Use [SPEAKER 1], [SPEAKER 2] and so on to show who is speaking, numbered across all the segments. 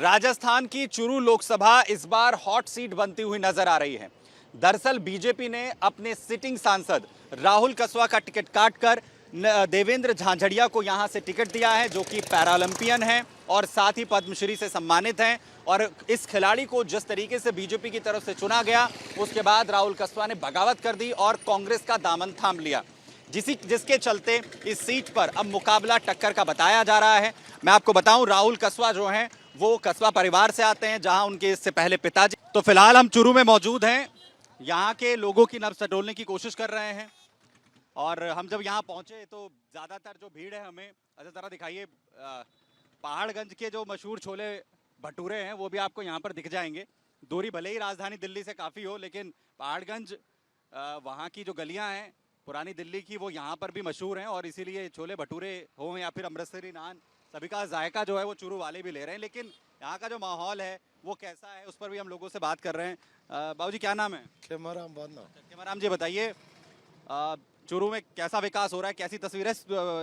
[SPEAKER 1] राजस्थान की चुरू लोकसभा इस बार hot seat बनती हुई नजर आ रही है। दरअसल बीजेपी ने अपने सिटिंग सांसद राहुल कसवा का टिकट काटकर देवेंद्र झांझड़िया को यहां से टिकट दिया है, जो कि पैरालंपियन हैं और साथ ही पद्मश्री से सम्मानित हैं। और इस खिलाड़ी को जिस तरीके से बीजेपी की तरफ से चुना गया, उसके बाद राहुल कसवा ने बगावत कर दी और कांग्रेस का दामन थाम लिया, जिसके चलते इस सीट पर अब मुकाबला टक्कर का बताया जा रहा है। मैं आपको बताऊं, राहुल कसवा जो हैं वो कसवा परिवार से आते हैं, जहां उनके इससे पहले पिताजी। तो फिलहाल हम चुरू में मौजूद हैं, यहाँ के लोगों की नब्ज टटोलने की कोशिश कर रहे हैं। और हम जब यहाँ पहुंचे तो ज्यादातर जो भीड़ है, हमें अच्छा जरा दिखाइए, पहाड़गंज के जो मशहूर छोले भटूरे हैं वो भी आपको यहाँ पर दिख जाएंगे। दूरी भले ही राजधानी दिल्ली से काफ़ी हो, लेकिन पहाड़गंज वहाँ की जो गलियाँ हैं पुरानी दिल्ली की, वो यहाँ पर भी मशहूर हैं। और इसीलिए छोले भटूरे हों या फिर अमृतसरी नान, सभी का जायका जो है वो चुरू वाले भी ले रहे हैं। लेकिन यहाँ का जो माहौल है वो कैसा है, उस पर भी हम लोगों से बात कर रहे हैं। बाबूजी क्या नाम है?
[SPEAKER 2] खेमाराम बान्ना।
[SPEAKER 1] खेमाराम जी, बताइए चुरू में कैसा विकास हो रहा है, कैसी तस्वीर है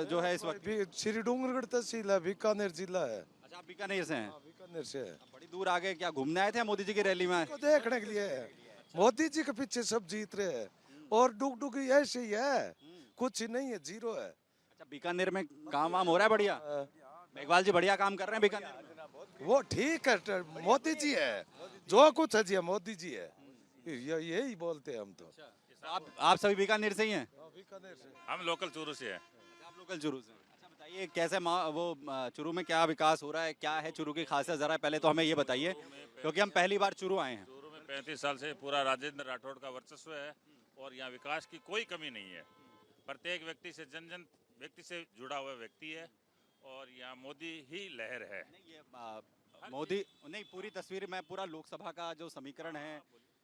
[SPEAKER 1] जो है इस वक्त?
[SPEAKER 2] श्री डूंगरगढ़ तहसील है, बीकानेर जिला है।
[SPEAKER 1] अच्छा, आप बीकानेर से हैं?
[SPEAKER 2] बीकानेर से है।
[SPEAKER 1] बड़ी दूर आ गए, क्या घूमने आए थे मोदी जी की रैली में?
[SPEAKER 2] तो देखने के लिए है, मोदी जी के पीछे सब जीत रहे हैं और डुगडुगी ऐसे ही है, कुछ ही नहीं है, जीरो है।
[SPEAKER 1] अच्छा, बीकानेर में काम वाम हो रहा है बढ़िया? मेघवाल जी बढ़िया काम कर रहे हैं बीकानेर में?
[SPEAKER 2] वो ठीक है, मोदी जी है, जो कुछ है जी मोदी जी है, यही बोलते हैं हम तो।
[SPEAKER 1] आप सभी बीकानेर से ही हैं?
[SPEAKER 2] बीकानेर से।
[SPEAKER 3] हम लोकल चूरू से हैं।
[SPEAKER 1] आप लोकल चुरू से? अच्छा, बताइए कैसे वो चुरू में क्या विकास हो रहा है, क्या है चुरू की खासियत, जरा पहले तो हमें ये बताइए, क्योंकि हम पहली बार चुरू आए हैं।
[SPEAKER 3] चूरू में 35 साल से पूरा राजेंद्र राठौड़ का वर्चस्व है और यहाँ विकास की कोई कमी नहीं है। प्रत्येक व्यक्ति से जन व्यक्ति से जुड़ा हुआ व्यक्ति है और यहाँ मोदी ही लहर है।
[SPEAKER 1] नहीं, ये मोदी नहीं, पूरी तस्वीर में पूरा लोकसभा का जो समीकरण है,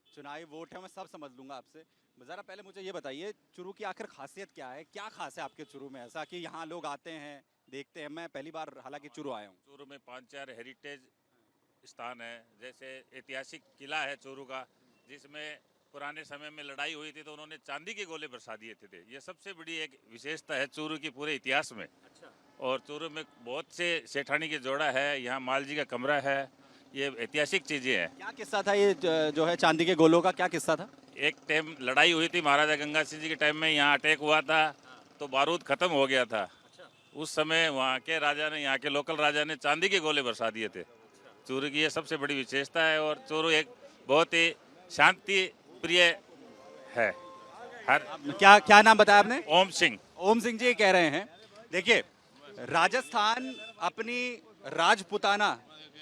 [SPEAKER 1] चुनावी वोट है, मैं सब समझ लूंगा आपसे। ज़रा पहले मुझे ये बताइए, चुरू की आखिर खासियत क्या है, क्या खास है आपके चुरू में ऐसा कि यहाँ लोग आते हैं, देखते हैं? मैं पहली बार हालांकि चुरू आया हूँ।
[SPEAKER 3] चूरू में 5-4 हेरिटेज स्थान है, जैसे ऐतिहासिक किला है चूरू का, जिसमें पुराने समय में लड़ाई हुई थी तो उन्होंने चांदी के गोले बरसा दिए थे। ये सबसे बड़ी एक विशेषता है चूरू की पूरे इतिहास में।
[SPEAKER 1] अच्छा।
[SPEAKER 3] और चूरू में बहुत से सेठानी के जोड़ा है, यहाँ माल जी का कमरा है, ये ऐतिहासिक चीज़ें हैं।
[SPEAKER 1] क्या किस्सा था ये जो है चांदी के गोलों का, क्या किस्सा था?
[SPEAKER 3] एक टाइम लड़ाई हुई थी महाराजा गंगा सिंह जी के टाइम में, यहाँ अटैक हुआ था तो बारूद खत्म हो गया था। उस समय वहाँ के राजा ने, यहाँ के लोकल राजा ने चांदी के गोले बरसा दिए थे। चूरू की ये सबसे बड़ी विशेषता है और चूरू एक बहुत ही शांति प्रिय है।
[SPEAKER 1] क्या नाम बताया आपने?
[SPEAKER 3] ओम सिंह।
[SPEAKER 1] ओम सिंह जी कह रहे हैं। देखिए, राजस्थान अपनी राजपुताना,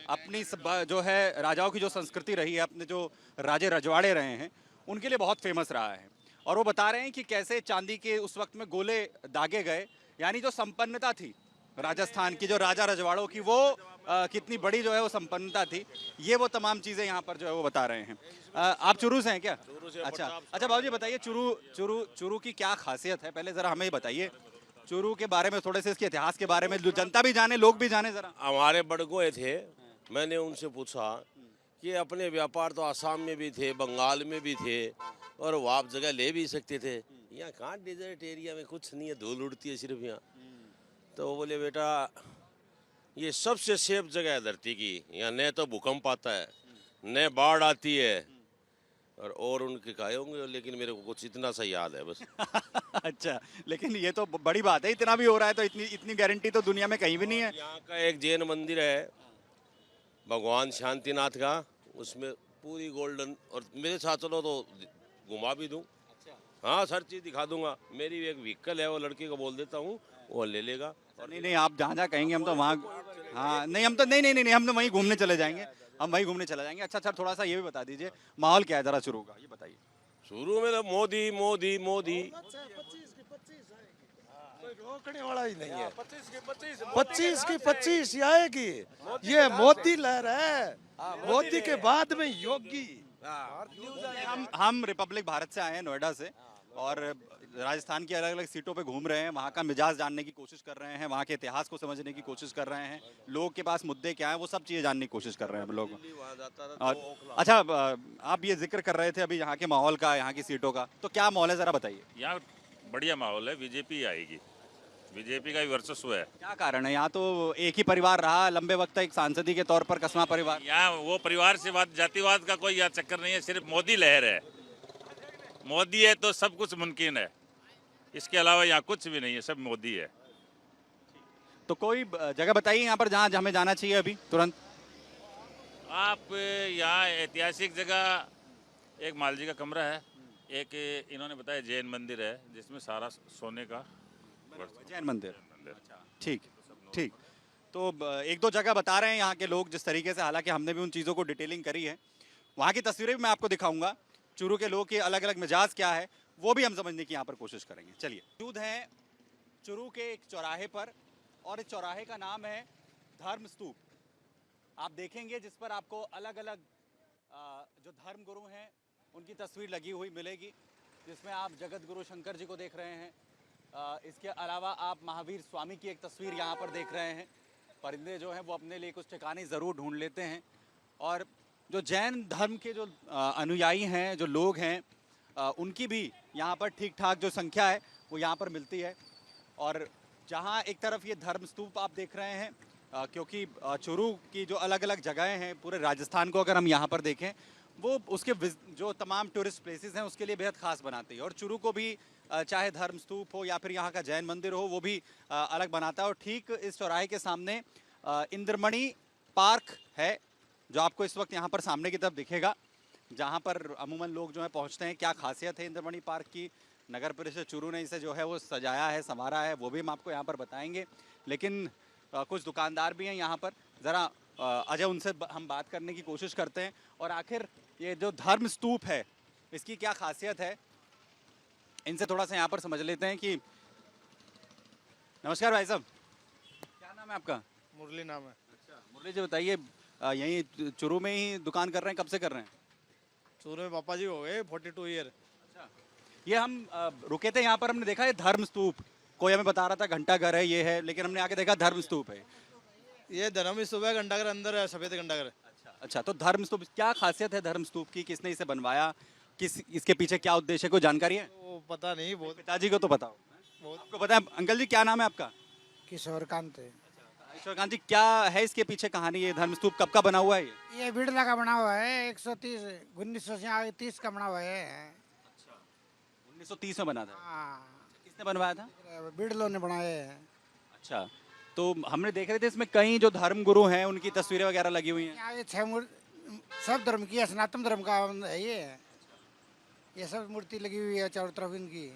[SPEAKER 1] अपनी जो है राजाओं की जो संस्कृति रही है, अपने जो राजे रजवाड़े रहे हैं, उनके लिए बहुत फेमस रहा है। और वो बता रहे हैं कि कैसे चांदी के उस वक्त में गोले दागे गए, यानी जो संपन्नता थी राजस्थान की, जो राजा रजवाड़ों की, वो कितनी बड़ी जो है वो संपन्नता थी, ये वो तमाम चीज़ें यहाँ पर जो है वो बता रहे हैं। आप चुरू से हैं क्या? अच्छा अच्छा, बाबूजी बताइए, चुरू की क्या खासियत है, पहले ज़रा हमें बताइए चुरू के बारे में, थोड़े से इसके इतिहास के बारे में, जनता भी जाने, लोग भी जाने ज़रा।
[SPEAKER 4] हमारे बड़गोए थे, मैंने उनसे पूछा कि अपने व्यापार तो आसाम में भी थे, बंगाल में भी थे और वो आप जगह ले भी सकते थे, यहाँ कहाँ डेजर्ट एरिया में कुछ नहीं है, धूल उड़ती है सिर्फ यहाँ। तो वो बोले बेटा ये सबसे सेफ जगह है धरती की, यहाँ न तो भूकंप आता है न बाढ़ आती है, और उनके कहे होंगे लेकिन मेरे को कुछ इतना सा याद है बस।
[SPEAKER 1] अच्छा, लेकिन ये तो बड़ी बात है, इतना भी हो रहा है तो इतनी गारंटी तो दुनिया में कहीं भी नहीं है।
[SPEAKER 4] यहाँ का एक जैन मंदिर है भगवान शांतिनाथ का, उसमें पूरी गोल्डन, और मेरे साथ चलो तो घुमा भी दूं। हाँ, हर चीज़ दिखा दूंगा। मेरी एक व्हीकल है, वो लड़के को बोल देता हूँ, वो ले लेगा।
[SPEAKER 1] नहीं, आप जहाँ कहेंगे हम तो वहाँ, हाँ नहीं, हम तो नहीं, हम तो वहीं घूमने चले जाएंगे, हम वहीं घूमने चले जाएंगे। अच्छा, थोड़ा सा ये भी बता दीजिए माहौल क्या है जरा चुरू का, ये बताइए।
[SPEAKER 4] शुरू में तो मोदी मोदी मोदी,
[SPEAKER 2] कोई रोकने वाला ही नहीं है। 25 की 25 आएगी, ये मोदी लहर है, मोदी के बाद में योगी।
[SPEAKER 1] हम रिपब्लिक भारत से आए हैं, नोएडा से, और राजस्थान की अलग अलग सीटों पे घूम रहे हैं, वहाँ का मिजाज जानने की कोशिश कर रहे हैं, वहाँ के इतिहास को समझने की कोशिश कर रहे हैं, लोग के पास मुद्दे क्या हैं वो सब चीज़ें जानने की कोशिश कर रहे हैं हम लोग। और अच्छा, आप ये जिक्र कर रहे थे अभी यहाँ के माहौल का, यहाँ की सीटों का, तो क्या माहौल है ज़रा बताइए।
[SPEAKER 3] यहाँ बढ़िया माहौल है, बीजेपी आएगी। बीजेपी का ही वर्चस्व है।
[SPEAKER 1] क्या कारण है? यहाँ तो एक ही परिवार रहा लंबे वक्त तक, एक सांसदी के तौर पर कस्बा परिवार।
[SPEAKER 3] यहाँ वो परिवार से बात, जातिवाद का कोई यहाँ चक्कर नहीं है, सिर्फ मोदी लहर है। मोदी है तो सब कुछ मुमकिन है, इसके अलावा यहाँ कुछ भी नहीं है, सब मोदी है।
[SPEAKER 1] तो कोई जगह बताइए यहाँ पर जहाँ हमें जाना चाहिए अभी तुरंत।
[SPEAKER 3] आप यहाँ ऐतिहासिक जगह, एक मालजी का कमरा है, एक इन्होंने बताया जैन मंदिर है जिसमें सारा सोने का
[SPEAKER 1] जैन मंदिर। ठीक ठीक। तो एक दो जगह बता रहे हैं यहाँ के लोग जिस तरीके से, हालांकि हमने भी उन चीज़ों को डिटेलिंग करी है, वहाँ की तस्वीरें भी मैं आपको दिखाऊंगा। चूरू के लोग के अलग अलग मिजाज क्या है वो भी हम समझने की यहाँ पर कोशिश करेंगे। चलिए, मौजूद हैं चूरू के एक चौराहे पर, और इस चौराहे का नाम है धर्म स्तूप। आप देखेंगे जिस पर आपको अलग अलग जो धर्म गुरु हैं उनकी तस्वीर लगी हुई मिलेगी, जिसमें आप जगत गुरु शंकर जी को देख रहे हैं। इसके अलावा आप महावीर स्वामी की एक तस्वीर यहाँ पर देख रहे हैं। परिंदे जो हैं वो अपने लिए कुछ ठिकाने ज़रूर ढूंढ लेते हैं। और जो जैन धर्म के जो अनुयायी हैं, जो लोग हैं, उनकी भी यहाँ पर ठीक ठाक जो संख्या है वो यहाँ पर मिलती है। और जहाँ एक तरफ ये धर्म स्तूप आप देख रहे हैं, क्योंकि चूरू की जो अलग अलग जगहें हैं, पूरे राजस्थान को अगर हम यहाँ पर देखें, वो उसके जो तमाम टूरिस्ट प्लेसेस हैं उसके लिए बेहद ख़ास बनाती है। और चूरू को भी चाहे धर्म स्तूप हो या फिर यहाँ का जैन मंदिर हो, वो भी अलग बनाता है। और ठीक इस चौराहे के सामने इंद्रमणि पार्क है, जो आपको इस वक्त यहाँ पर सामने की तरफ दिखेगा, जहाँ पर अमूमन लोग जो है पहुँचते हैं। क्या खासियत है इंद्रमणि पार्क की, नगर परिषद चूरू ने इसे जो है वो सजाया है, संवारा है, वो भी हम आपको यहाँ पर बताएंगे। लेकिन कुछ दुकानदार भी हैं यहाँ पर, ज़रा अजय उनसे हम बात करने की कोशिश करते हैं। और आखिर ये जो धर्म स्तूप है इसकी क्या खासियत है, इनसे थोड़ा सा यहाँ पर समझ लेते हैं। कि नमस्कार भाई साहब, क्या नाम है आपका?
[SPEAKER 5] मुरली नाम है।
[SPEAKER 1] अच्छा मुरली जी, बताइए यहीं चूरू में ही दुकान कर रहे हैं, कब से कर रहे हैं?
[SPEAKER 5] चूरू में पापा जी हो गए 42 ईयर।
[SPEAKER 1] अच्छा, ये हम रुके थे यहाँ पर, हमने देखा ये धर्म स्तूप, कोई हमें बता रहा था घंटा घर है ये है, लेकिन हमने आके देखा धर्म स्तूप है।
[SPEAKER 5] ये धर्म सुबह घंटाघर अंदर है, सफेद घंटाघर।
[SPEAKER 1] अच्छा, तो धर्म स्तूप क्या खासियत है धर्म स्तूप की, किसने इसे बनवाया, किस इसके पीछे क्या उद्देश्य है, कोई जानकारी है?
[SPEAKER 5] वो पता नहीं, बहुत
[SPEAKER 1] पिताजी को तो पता हो,
[SPEAKER 5] बहुत
[SPEAKER 1] आपको पता है? अंकल जी क्या नाम है आपका?
[SPEAKER 6] किशोर कांत है।
[SPEAKER 1] ईश्वरकांत जी, क्या है इसके पीछे कहानी? ये धर्म स्तूप कब का बना हुआ है?
[SPEAKER 6] ये बिड़ला का बना हुआ है, 1930 का बना हुआ है।
[SPEAKER 1] 1930 में बना था।
[SPEAKER 6] हाँ,
[SPEAKER 1] किसने बनवाया था?
[SPEAKER 6] बिड़लों ने बनाया है।
[SPEAKER 1] अच्छा, तो हमने देख रहे थे इसमें कई जो धर्म गुरु हैं उनकी तस्वीरें वगैरह लगी हुई हैं।
[SPEAKER 6] यहाँ ये सब धर्म की है, सनातन धर्म का है ये सब मूर्ति लगी हुई है चारों तरफ इनकी,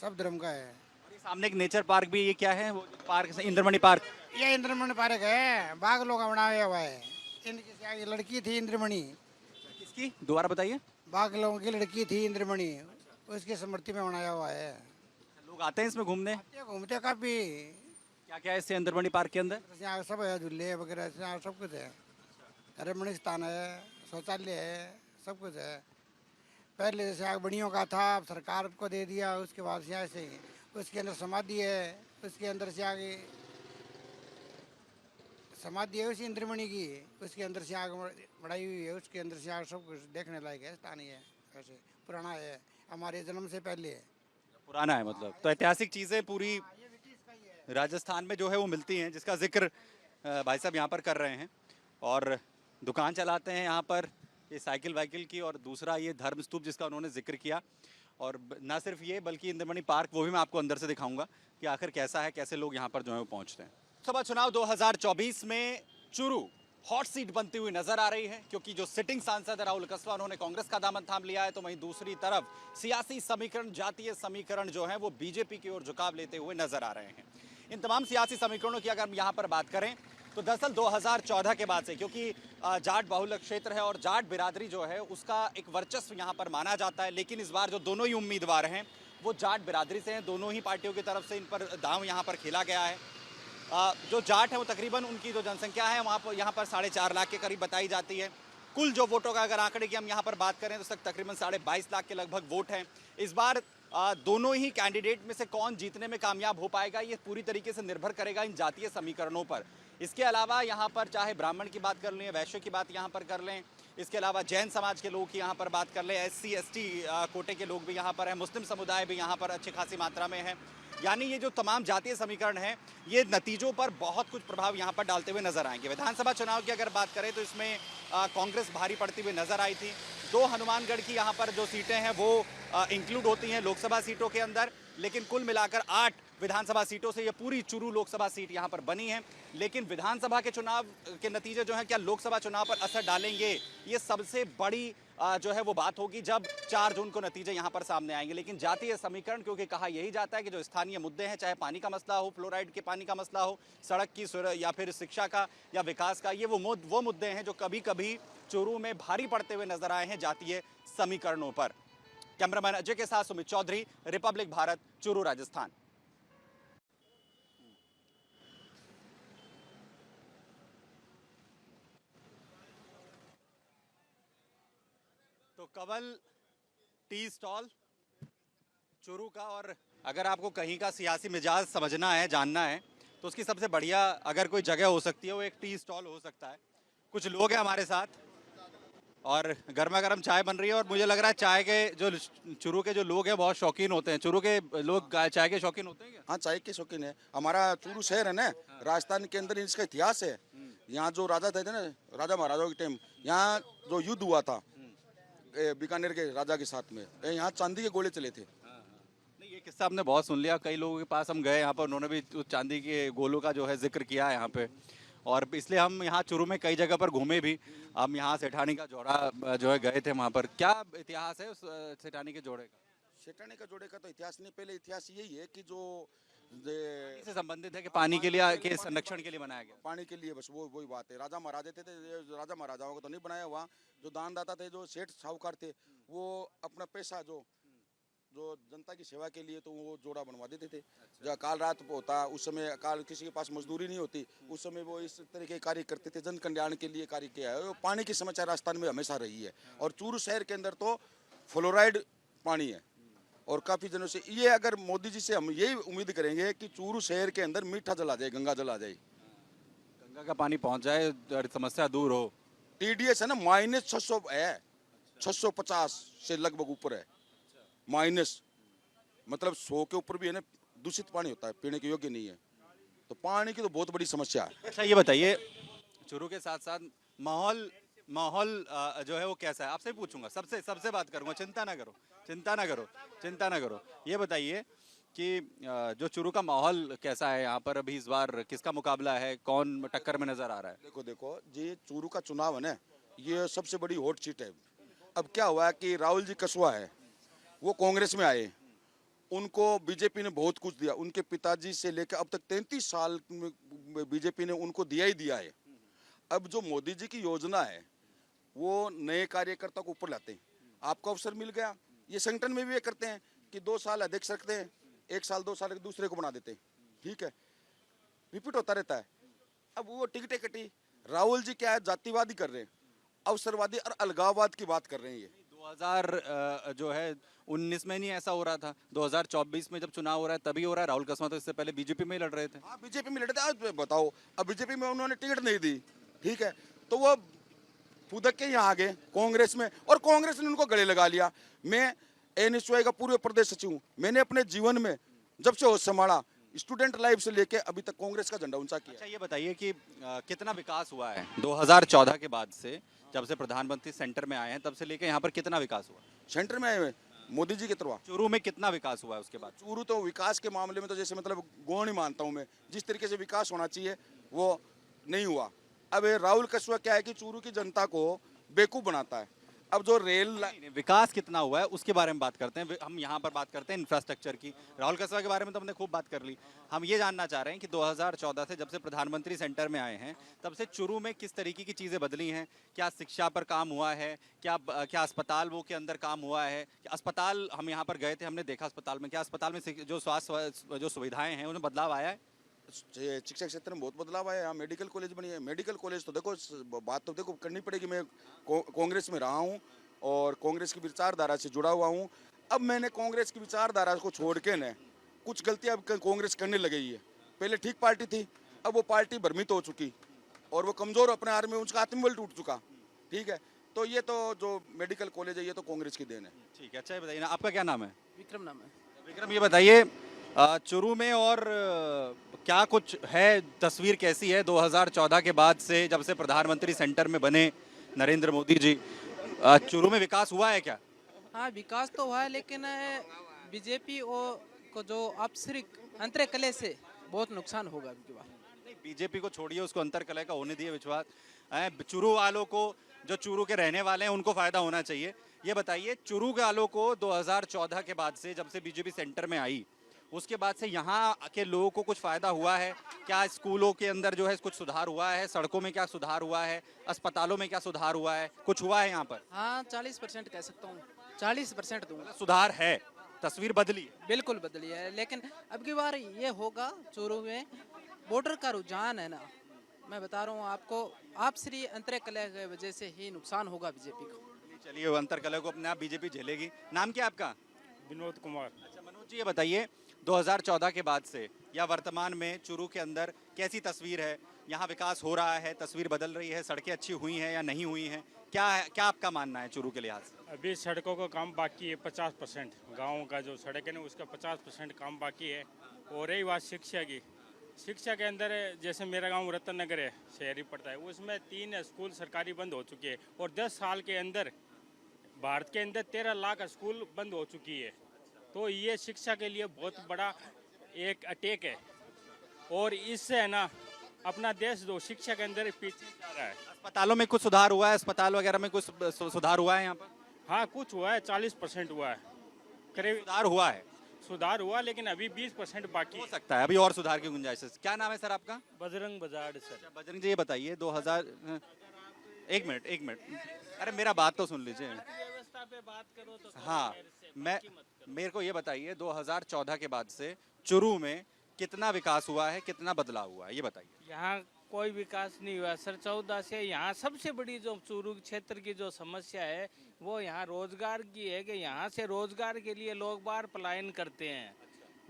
[SPEAKER 6] सब धर्म का है।
[SPEAKER 1] और ये सामने एक नेचर पार्क भी, ये क्या है वो पार्क? इंद्रमणि पार्क।
[SPEAKER 6] ये इंद्रमणि पार्क है, बाघ लोग का बनाया हुआ है। इनकी लड़की थी इंद्रमणि।
[SPEAKER 1] किसकी, दोबारा बताइए।
[SPEAKER 6] बाघ लोगों की लड़की थी इंद्रमणि, उसकी स्मृति में बनाया हुआ है।
[SPEAKER 1] लोग आते हैं इसमें घूमने?
[SPEAKER 6] घूमते काफी।
[SPEAKER 1] क्या क्या है इससे इंद्रमणि पार्क के अंदर?
[SPEAKER 6] यहाँ सब है, झूले वगैरह यहाँ सब कुछ है। रमणीय स्थान है, शौचालय है, सब कुछ है। पहले जैसे आग बड़ियों का था, अब सरकार को दे दिया, उसके बाद से ऐसे ही। उसके अंदर समाधि है, उसके अंदर से आगे समाधि है उसी इंद्रमणि की, उसके अंदर से आग बढ़ाई हुई है, उसके अंदर से आग सब कुछ देखने लायक है। स्थानीय है, ऐसे पुराना है, हमारे जन्म से पहले है।
[SPEAKER 1] पुराना है मतलब, तो ऐतिहासिक चीज़ें पूरी राजस्थान में जो है वो मिलती हैं, जिसका जिक्र भाई साहब यहाँ पर कर रहे हैं। और दुकान चलाते हैं यहाँ पर, ये साइकिल वाइकिल की, और दूसरा ये धर्म स्तूप जिसका उन्होंने जिक्र किया। और ना सिर्फ ये, बल्कि इंद्रमणि पार्क वो भी मैं आपको अंदर से दिखाऊंगा कि आखिर कैसा है, कैसे लोग यहाँ पर जो है वो पहुँचते हैं। लोकसभा चुनाव 2024 में चूरू हॉट सीट बनती हुई नजर आ रही है, क्योंकि जो सिटिंग सांसद राहुल कस्वा, उन्होंने कांग्रेस का दामन थाम लिया है, तो वहीं दूसरी तरफ सियासी समीकरण, जातीय समीकरण जो है वो बीजेपी की ओर झुकाव लेते हुए नजर आ रहे हैं। इन तमाम सियासी समीकरणों की अगर हम यहाँ पर बात करें तो दरअसल 2014 के बाद से, क्योंकि जाट बहुल क्षेत्र है और जाट बिरादरी जो है उसका एक वर्चस्व यहाँ पर माना जाता है, लेकिन इस बार जो दोनों ही उम्मीदवार हैं वो जाट बिरादरी से हैं। दोनों ही पार्टियों की तरफ से इन पर दांव यहाँ पर खेला गया है। जो जाट है वो तकरीबन, उनकी जो जनसंख्या है वहाँ पर यहाँ पर 4.5 लाख के करीब बताई जाती है। कुल जो वोटों का अगर आंकड़े की हम यहाँ पर बात करें तो तकरीबन 22.5 लाख के लगभग वोट हैं। इस बार दोनों ही कैंडिडेट में से कौन जीतने में कामयाब हो पाएगा, ये पूरी तरीके से निर्भर करेगा इन जातीय समीकरणों पर। इसके अलावा यहाँ पर चाहे ब्राह्मण की बात कर लें, वैश्य की बात यहाँ पर कर लें, इसके अलावा जैन समाज के लोग की यहाँ पर बात कर लें, SC ST कोटे के लोग भी यहाँ पर हैं, मुस्लिम समुदाय भी यहाँ पर अच्छी खासी मात्रा में है। यानी ये जो तमाम जातीय समीकरण हैं, ये नतीजों पर बहुत कुछ प्रभाव यहाँ पर डालते हुए नजर आएंगे। विधानसभा चुनाव की अगर बात करें तो इसमें कांग्रेस भारी पड़ती हुई नजर आई थी। 2 हनुमानगढ़ की यहाँ पर जो सीटें हैं वो इंक्लूड होती हैं लोकसभा सीटों के अंदर, लेकिन कुल मिलाकर 8 विधानसभा सीटों से ये पूरी चुरू लोकसभा सीट यहाँ पर बनी है। लेकिन विधानसभा के चुनाव के नतीजे जो हैं क्या लोकसभा चुनाव पर असर डालेंगे, ये सबसे बड़ी जो है वो बात होगी जब 4 जून को नतीजे यहाँ पर सामने आएंगे। लेकिन जातीय समीकरण, क्योंकि कहा यही जाता है कि जो स्थानीय मुद्दे हैं, चाहे पानी का मसला हो, फ्लोराइड के पानी का मसला हो, सड़क की या फिर शिक्षा का या विकास का, ये वो मुद्दे हैं जो कभी कभी चुरू में भारी पड़ते हुए नजर आए हैं जातीय समीकरणों पर। कैमरामैन अजय के साथ सुमित चौधरी, रिपब्लिक भारत, चुरू, राजस्थान। तो कवल टी स्टॉल चुरू का, और अगर आपको कहीं का सियासी मिजाज समझना है, जानना है, तो उसकी सबसे बढ़िया अगर कोई जगह हो सकती है वो एक टी स्टॉल हो सकता है। कुछ लोग हैं हमारे साथ और गर्मा गर्म चाय बन रही है, और मुझे लग रहा है चाय के जो चुरू के जो लोग हैं बहुत शौकीन होते हैं। चुरू के लोग चाय के शौकीन होते हैं क्या?
[SPEAKER 7] हाँ, चाय के शौकीन है। हमारा चुरू शहर है ना, राजस्थान के अंदर इसका इतिहास है। यहाँ जो राजा थे ना, राजा महाराजाओं के टाइम यहाँ जो युद्ध हुआ था बीकानेर के राजा के साथ में, यहाँ चांदी के गोले चले थे।
[SPEAKER 1] नहीं, ये किस्सा हमने बहुत सुन लिया, कई लोगों के पास हम गए यहाँ पर, उन्होंने भी उस चांदी के गोलों का जो है जिक्र किया है यहाँ पे, और इसलिए हम यहाँ चुरू में कई जगह पर घूमे भी। हम यहाँ सेठानी का जोड़ा जो है गए थे, वहाँ पर क्या इतिहास है उस सेठानी के जोड़े का?
[SPEAKER 7] सेठानी का जोड़े का तो इतिहास नहीं, पहले इतिहास यही है कि जो
[SPEAKER 1] से संबंधित है कि पानी के लिए, के संरक्षण के लिए बनाया गया।
[SPEAKER 7] पानी के लिए, बस वही बात है। राजा महाराजे थे, राजा महाराजाओं को तो नहीं बनाया। वहाँ जो दानदाता थे, जो सेठ साहूकार थे, वो अपना पैसा जो जनता की सेवा के लिए तो वो जोड़ा बनवा देते थे। जब काल रात होता, उस समय काल किसी के पास मजदूरी नहीं होती, उस समय वो इस तरह के कार्य करते थे, जन कल्याण के लिए कार्य किया है। पानी की समस्या राजस्थान में हमेशा रही है, और चूरू शहर के अंदर तो फ्लोराइड पानी है, और काफी दिनों से ये, अगर मोदी जी से हम यही उम्मीद करेंगे कि चूरू शहर के अंदर मीठा जल आ जाए, गंगा जल आ जाए,
[SPEAKER 1] गंगा का पानी पहुंच जाए और समस्या दूर हो।
[SPEAKER 7] TDS है ना -600 है, 650 से लगभग ऊपर है माइनस, मतलब 100 के ऊपर भी है ना, दूषित पानी होता है, पीने के योग्य नहीं है। तो पानी की तो बहुत बड़ी समस्या है।
[SPEAKER 1] अच्छा, ये बताइए चुरू के साथ साथ माहौल जो है वो कैसा है? आपसे पूछूंगा, सबसे बात करूंगा, चिंता ना करो। ये बताइए कि जो चुरू का माहौल कैसा है यहाँ पर अभी, इस बार किसका मुकाबला है, कौन टक्कर में नजर आ रहा है?
[SPEAKER 7] देखो जी, चूरू का चुनाव है ना, ये सबसे बड़ी हॉट सीट है। अब क्या हुआ कि राहुल जी कस्वा है, वो कांग्रेस में आए, उनको बीजेपी ने बहुत कुछ दिया। उनके पिताजी से लेकर अब तक 33 साल में बीजेपी ने उनको दिया ही दिया है। अब जो मोदी जी की योजना है, वो नए कार्यकर्ता को ऊपर लाते हैं। आपको अवसर मिल गया, ये संगठन में भी ये करते हैं कि 2 साल अध्यक्ष रखते हैं, 1 साल 2 साल दूसरे को बना देते हैं, ठीक है, रिपीट होता रहता है। अब वो टिकटें कटी। राहुल जी क्या है, जातिवादी कर रहे हैं, अवसरवादी और अलगाववाद की बात कर रहे हैं। ये
[SPEAKER 1] 2000 जो है 19 में नहीं ऐसा हो रहा था, 2024 में जब चुनाव हो रहा है तभी हो रहा है। राहुल कस्वा तो इससे पहले बीजेपी में ही लड़ रहे थे।
[SPEAKER 7] हाँ, बीजेपी में लड़े थे। आज बताओ, अब बीजेपी में उन्होंने टिकट नहीं दी, ठीक है, तो वो फुदक के यहाँ आ गए कांग्रेस में, और कांग्रेस ने उनको गले लगा लिया। मैं NSY का पूर्व प्रदेश सचिव हूँ। मैंने अपने जीवन में जब से होश संभाला, स्टूडेंट लाइफ से लेके अभी तक कांग्रेस का झंडा ऊंचा किया।
[SPEAKER 1] अच्छा, ये बताइए कि कितना विकास हुआ है 2014 के बाद से, जब से प्रधानमंत्री सेंटर में आए हैं तब से लेके यहाँ पर कितना विकास हुआ?
[SPEAKER 7] सेंटर में आए हुए मोदी जी के तरफ।
[SPEAKER 1] चूरू में कितना विकास हुआ है उसके बाद?
[SPEAKER 7] चूरू तो विकास के मामले में तो जैसे मतलब गौण ही मानता हूँ मैं, जिस तरीके से विकास होना चाहिए वो नहीं हुआ। अब राहुल कस्वा क्या है कि चूरू की जनता को बेवकूफ बनाता है। अब जो
[SPEAKER 1] विकास कितना हुआ है उसके बारे में बात करते हैं। हम यहाँ पर बात करते हैं इंफ्रास्ट्रक्चर की। राहुल कस्वा के बारे में तो हमने खूब बात कर ली। हम ये जानना चाह रहे हैं कि 2014 से जब से प्रधानमंत्री सेंटर में आए हैं तब से चुरू में किस तरीके की चीज़ें बदली हैं? क्या शिक्षा पर काम हुआ है? क्या अस्पताल वो के अंदर काम हुआ है? अस्पताल हम यहाँ पर गए थे, हमने देखा अस्पताल में, क्या अस्पताल में जो स्वास्थ्य जो सुविधाएं हैं उनमें बदलाव आया है?
[SPEAKER 7] शिक्षा क्षेत्र में बहुत बदलाव आया है। यहाँ मेडिकल कॉलेज बनी है। मेडिकल कॉलेज तो देखो, बात तो देखो करनी पड़ेगी। मैं कांग्रेस में रहा हूँ और कांग्रेस की विचारधारा से जुड़ा हुआ हूँ। अब मैंने कांग्रेस की विचारधारा को छोड़ के न कुछ गलतियाँ अब कांग्रेस करने लगी है। पहले ठीक पार्टी थी, अब वो पार्टी भ्रमित हो चुकी और वो कमजोर अपने आर में, उसका आत्मबल टूट चुका, ठीक है। तो ये तो जो मेडिकल कॉलेज है ये तो कांग्रेस की देन है।
[SPEAKER 1] ठीक है, अच्छा ये बताइए ना, आपका क्या नाम है?
[SPEAKER 5] विक्रम नाम है।
[SPEAKER 1] विक्रम, ये बताइए चुरू में और क्या कुछ है, तस्वीर कैसी है 2014 के बाद से, जब से प्रधानमंत्री सेंटर में बने नरेंद्र मोदी जी? चुरू में विकास हुआ है क्या?
[SPEAKER 8] हाँ, विकास तो हुआ है, लेकिन बीजेपी को जो अंतरे कले से बहुत नुकसान होगा अबकी बार।
[SPEAKER 1] नहीं, बीजेपी को छोड़िए, उसको अंतरकलह का होने दिए विश्वास। चुरू वालों को, जो चुरू के रहने वाले हैं, उनको फायदा होना चाहिए। ये बताइए, चुरू वालों को 2014 के बाद से, जब से बीजेपी सेंटर में आई, उसके बाद से यहाँ के लोगों को कुछ फायदा हुआ है क्या? स्कूलों के अंदर जो है कुछ सुधार हुआ है? सड़कों में क्या सुधार हुआ है? अस्पतालों में क्या सुधार हुआ है? कुछ हुआ है यहाँ पर?
[SPEAKER 8] हाँ, 40% कह सकता हूँ, 40% दूंगा।
[SPEAKER 1] सुधार है, तस्वीर बदली है।
[SPEAKER 8] बिल्कुल बदली है, लेकिन अब की बार ये होगा, चूरू में वोटर का रुझान है ना, मैं बता रहा हूँ आपको, आपसी अंतरे कलह की वजह से ही नुकसान होगा बीजेपी को।
[SPEAKER 1] चलिए, वो अंतरकलह को अपने आप बीजेपी झेलेगी। नाम क्या है आपका?
[SPEAKER 9] विनोद कुमार।
[SPEAKER 1] अच्छा मनोज जी, ये बताइए 2014 के बाद से या वर्तमान में चुरू के अंदर कैसी तस्वीर है? यहाँ विकास हो रहा है, तस्वीर बदल रही है, सड़कें अच्छी हुई हैं या नहीं हुई हैं? क्या आपका मानना है चुरू के लिहाज से?
[SPEAKER 9] अभी सड़कों का काम बाकी है 50%, गाँव का जो सड़क है ना उसका 50% काम बाकी है। और रही बात शिक्षा की, शिक्षा के अंदर जैसे मेरा गांव रतन नगर है, शहरी पड़ता है, उसमें 3 स्कूल सरकारी बंद हो चुके हैं और 10 साल के अंदर भारत के अंदर 13 लाख स्कूल बंद हो चुकी है। तो ये शिक्षा के लिए बहुत बड़ा एक अटैक है और इससे है ना अपना देश जो शिक्षा के अंदर पीछे जा रहा है।
[SPEAKER 1] अस्पतालों में कुछ सुधार हुआ है? अस्पताल वगैरह में कुछ सुधार हुआ है यहाँ पर?
[SPEAKER 9] हाँ, कुछ हुआ है, 40% हुआ है करीब।
[SPEAKER 1] सुधार हुआ है?
[SPEAKER 9] सुधार हुआ, लेकिन अभी 20% बाकी
[SPEAKER 1] हो
[SPEAKER 9] है।
[SPEAKER 1] सकता है, अभी और सुधार की गुंजाइश है। क्या नाम है सर आपका?
[SPEAKER 9] बजरंग बाजार सर।
[SPEAKER 1] बजरंग जी, ये बताइए 2000 एक मिनट, अरे मेरा बात तो सुन लीजिए।
[SPEAKER 9] व्यवस्था पे बात करो तो
[SPEAKER 1] हाँ, मेरे को ये बताइए 2014 के बाद से चुरू में कितना विकास हुआ है, कितना बदलाव हुआ है, ये बताइए।
[SPEAKER 9] यहाँ कोई विकास नहीं हुआ सर। 14 से यहाँ सबसे बड़ी जो चूरू क्षेत्र की जो समस्या है वो यहाँ रोजगार की है कि यहाँ से रोजगार के लिए लोग बाहर पलायन करते हैं।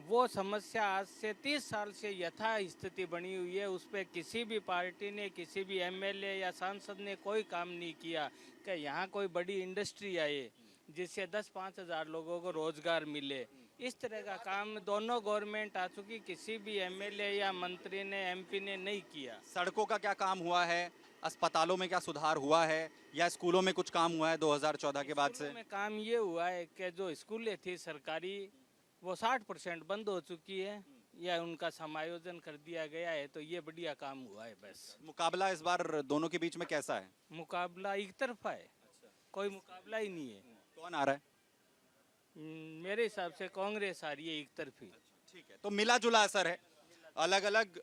[SPEAKER 9] वो समस्या आज से 30 साल से यथा स्थिति बनी हुई है। उस पर किसी भी पार्टी ने, किसी भी एमएलए या सांसद ने कोई काम नहीं किया कि यहाँ कोई बड़ी इंडस्ट्री आए जिससे 10-5 हज़ार लोगों को रोजगार मिले। इस तरह का काम दोनों गवर्नमेंट आ चुकी, किसी भी एमएलए या मंत्री ने, एमपी ने नहीं किया।
[SPEAKER 1] सड़कों का क्या काम हुआ है? अस्पतालों में क्या सुधार हुआ है या स्कूलों में कुछ काम हुआ है 2014 के बाद से?
[SPEAKER 9] में काम ये हुआ है कि जो स्कूलें थी सरकारी वो 60% बंद हो चुकी है या उनका समायोजन कर दिया गया है, तो ये बढ़िया काम हुआ है। बस
[SPEAKER 1] मुकाबला इस बार दोनों के बीच में कैसा है?
[SPEAKER 9] मुकाबला एक तरफा है, कोई मुकाबला ही नहीं है।
[SPEAKER 1] कौन आ रहा है?
[SPEAKER 9] मेरे हिसाब से कांग्रेस आ रही है एक तरफी।
[SPEAKER 1] ठीक है, तो मिला जुला असर है। अलग अलग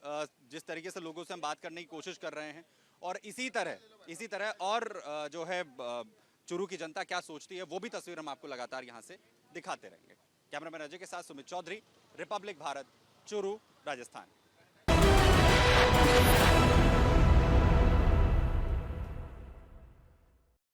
[SPEAKER 1] जिस तरीके से लोगों से हम बात करने की कोशिश कर रहे हैं और इसी तरह और जो है चुरू की जनता क्या सोचती है वो भी तस्वीर हम आपको लगातार यहाँ से दिखाते रहेंगे। कैमरामैन अजय के साथ सुमित चौधरी, रिपब्लिक भारत, चुरू, राजस्थान।